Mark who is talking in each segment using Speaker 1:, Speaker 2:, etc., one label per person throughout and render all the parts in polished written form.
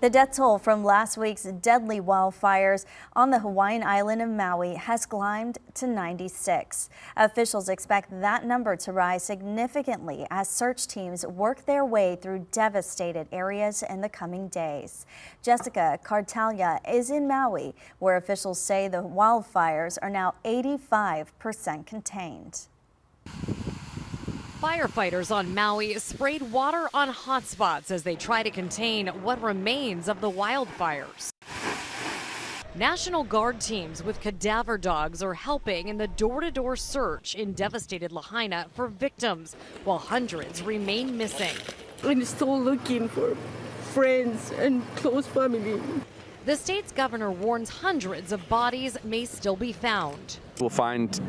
Speaker 1: The death toll from last week's deadly wildfires on the Hawaiian island of Maui has climbed to 96. Officials expect that number to rise significantly as search teams work their way through devastated areas in the coming days. Jessica Cartalia is in Maui, where officials say the wildfires are now 85% contained.
Speaker 2: Firefighters on Maui sprayed water on hotspots as they try to contain what remains of the wildfires. National Guard teams with cadaver dogs are helping in the door-to-door search in devastated Lahaina for victims, while hundreds remain missing.
Speaker 3: I'm still looking for friends and close family.
Speaker 2: The state's governor warns hundreds of bodies may still be found.
Speaker 4: We'll find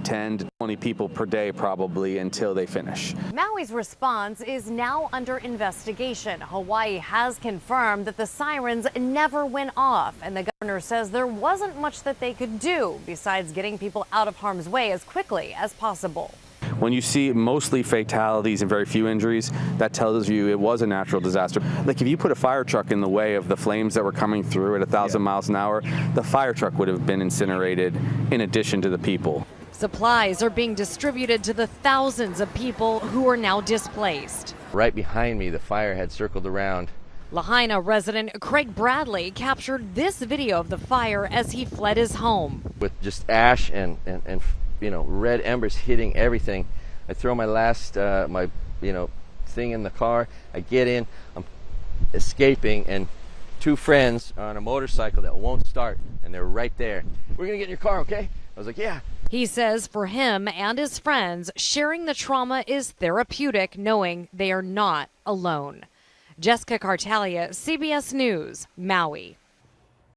Speaker 4: 10 to 20 people per day probably until they finish.
Speaker 2: Maui's response is now under investigation. Hawaii has confirmed that the sirens never went off, and the governor says there wasn't much that they could do besides getting people out of harm's way as quickly as possible.
Speaker 4: When you see mostly fatalities and very few injuries, that tells you it was a natural disaster. Like if you put a fire truck in the way of the flames that were coming through at 1,000 miles an hour, the fire truck would have been incinerated in addition to the people.
Speaker 2: Supplies are being distributed to the thousands of people who are now displaced.
Speaker 5: Right behind me, the fire had circled around.
Speaker 2: Lahaina resident Craig Bradley captured this video of the fire as he fled his home.
Speaker 5: With just ash and red embers hitting everything, I throw my last thing in the car. I get in, I'm escaping, and two friends are on a motorcycle that won't start, and they're right there. "We're gonna get in your car, okay?" I was like, "Yeah."
Speaker 2: He says for him and his friends, sharing the trauma is therapeutic, knowing they are not alone. Jessica Cartalia, CBS News, Maui.